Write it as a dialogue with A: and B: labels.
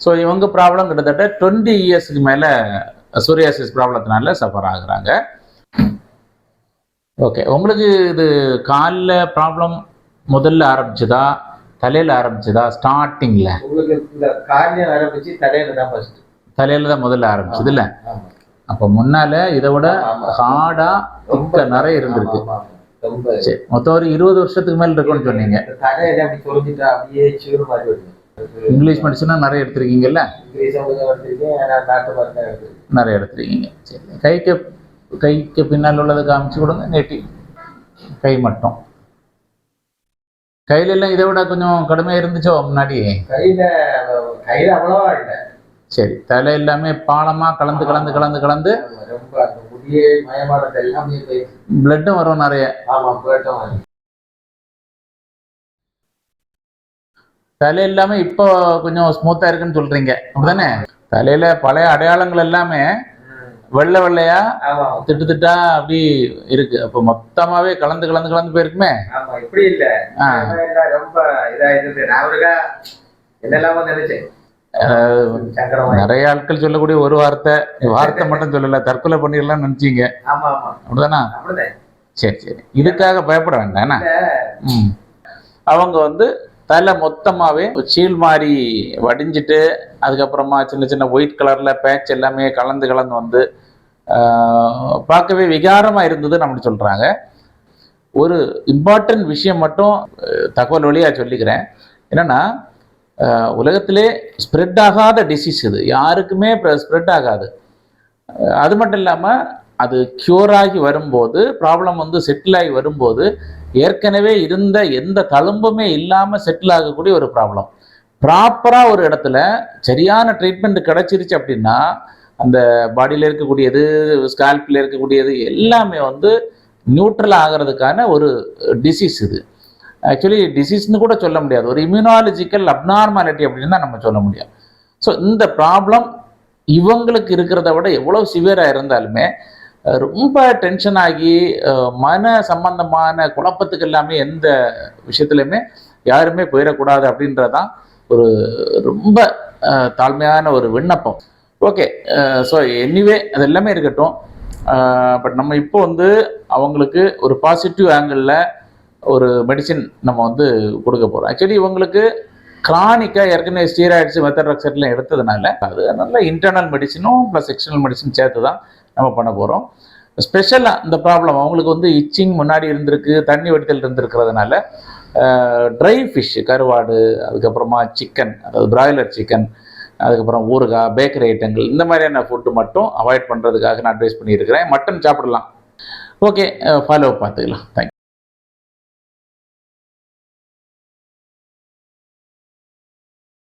A: So இவங்க problem கிட்டத்தட்ட 20 இயர்ஸ்க்கு மேலே சோரியாசிஸ் ப்ராப்ளத்தினால சஃபர் ஆகுறாங்க. ஓகே, உங்களுக்கு இது காலில் ப்ராப்ளம் முதல்ல ஆரம்பிச்சதா தலையில் ஆரம்பிச்சதா? ஸ்டார்டிங்கில்
B: உங்களுக்கு இந்த காலில் ஆரம்பிச்சு தலையில் தான் ஃபர்ஸ்ட். தலையில்
A: தான் முதல்ல ஆரம்பிச்சது இல்லை? அப்போ முன்னால் இதை விட ஹார்டாக திக்க நிறைய இருந்திருக்கு. சரி, மொத்தம் ஒரு 20 வருஷத்துக்கு மேலே இருக்குன்னு சொன்னீங்க.
B: தலையில அப்படி சொல்லிட்டு அப்படியே சீரு மாதிரி வருது.
A: இங்கிலீஷ் மெடிசனாக நிறைய எடுத்துருக்கீங்கல்ல?
B: இங்கிலீஷ் எடுத்துருக்கேன், நாட்டு மருந்து எடுத்துருக்கேன்.
A: நிறைய எடுத்துருக்கீங்க. சரி, கைக்கு பின்னால் உள்ளதை காமிச்சு கொடுங்க. நெட்டி கை மட்டும். கையில எல்லாம் இதை விட கொஞ்சம் கடுமையாக இருந்துச்சோ முன்னாடி?
B: கையில அவ்வளவா இல்லை.
A: சரி, தலை எல்லாமே பாலமாக கலந்து கலந்து கலந்து கலந்து
B: ரொம்ப முடியே மயமானது எல்லாமே
A: பிளட்டும் வரும் நிறைய.
B: ஆமாம், பிளட்டும் வரும்.
A: தலை எல்லாமே இப்போ கொஞ்சம் ஸ்மூத்தாக இருக்குன்னு சொல்கிறீங்க அப்படிதானே? தலையில் பழைய அடையாளங்கள் எல்லாமே வெள்ளை வெள்ளையா திட்டு திட்டா அப்படி இருக்கு. அப்போ மொத்தமாவே கலந்து கலந்து கலந்து போயிருக்குமே.
B: ஆமா, இப்படி இல்ல, ரொம்ப இதா இருந்தது. நான் என்னெல்லாமோ நினைச்சேன்.
A: நிறைய ஆட்கள் சொல்லக்கூடிய ஒரு வார்த்தை மட்டும் சொல்லல, தற்கொலை பண்ணிடலாம் நினைச்சீங்க.
B: ஆமா ஆமா,
A: அப்படிதானா? சரி சரி, இதுக்காக பயப்பட வேண்டாம். அவங்க தலை மொத்தமாவே சீல் மாதிரி வடிஞ்சிட்டு அதுக்கப்புறமா சின்ன சின்ன ஒயிட் கலர்ல பேட்ச் எல்லாமே கலந்து கலந்து பார்க்கவே விகாரமா இருந்தது நம்ம சொல்றாங்க. ஒரு இம்பார்ட்டன்ட் விஷயம் மட்டும் தகவல் வழியா சொல்லிக்கிறேன். என்னன்னா, உலகத்திலே ஸ்ப்ரெட் ஆகாத டிசீஸ் இது, யாருக்குமே ஸ்ப்ரெட் ஆகாது. அது மட்டும் இல்லாமல் அது க்யூர் ஆகி வரும்போது, ப்ராப்ளம் செட்டில் ஆகி வரும்போது ஏற்கனவே இருந்த எந்த தழும்புமே இல்லாமல் செட்டில் ஆகக்கூடிய ஒரு ப்ராப்ளம். ப்ராப்பராக ஒரு இடத்துல சரியான ட்ரீட்மெண்ட் கிடைச்சிருச்சு அப்படின்னா அந்த பாடியில் இருக்கக்கூடியது, ஸ்கால்பில் இருக்கக்கூடியது எல்லாமே நியூட்ரல் ஆகிறதுக்கான ஒரு டிசீஸ் இது. ஆக்சுவலி டிசீஸ்னு கூட சொல்ல முடியாது, ஒரு இம்யூனாலஜிக்கல் அப்நார்மாலிட்டி அப்படின்னு தான் நம்ம சொல்ல முடியும். ஸோ இந்த ப்ராப்ளம் இவங்களுக்கு இருக்கிறத விட எவ்வளோ சிவியராக இருந்தாலுமே ரொம்ப டென்ஷன் ஆகி மன சம்பந்தமான குழப்பத்துக்கு எல்லாமே எந்த விஷயத்துலையுமே யாருமே போயிடக்கூடாது அப்படின்றதான் ஒரு ரொம்ப தாழ்மையான ஒரு விண்ணப்பம். ஓகே, ஸோ எனிவே அது எல்லாமே இருக்கட்டும். பட் நம்ம இப்போ அவங்களுக்கு ஒரு பாசிட்டிவ் ஆங்கிளில் ஒரு மெடிசின் நம்ம கொடுக்க போகிறோம். ஆக்சுவலி இவங்களுக்கு கிரானிக்காக ஏற்கனவே ஸ்டீராய்ட்ஸ் மெத்தட்ரக்சட்லாம் எடுத்ததுனால அது நல்ல இன்டர்னல் மெடிசினும் ப்ளஸ் எக்ஸ்டர்னல் மெடிசின் சேர்த்து தான் நம்ம பண்ண போகிறோம். ஸ்பெஷலாக இந்த ப்ராப்ளம் அவங்களுக்கு இச்சிங் முன்னாடி இருந்திருக்கு, தண்ணி வடித்தல் இருந்திருக்கிறதுனால ட்ரை ஃபிஷ், கருவாடு, அதுக்கப்புறமா சிக்கன், அதாவது பிராய்லர் சிக்கன், அதுக்கப்புறம் ஊறுகாய், பேக்கரி ஐட்டங்கள், இந்த மாதிரியான ஃபுட்டு மட்டும் அவாய்ட் பண்ணுறதுக்காக நான் அட்வைஸ் பண்ணியிருக்கிறேன். மட்டன் சாப்பிடலாம். ஓகே, ஃபாலோ பார்த்துக்கலாம். தேங்க்யூ.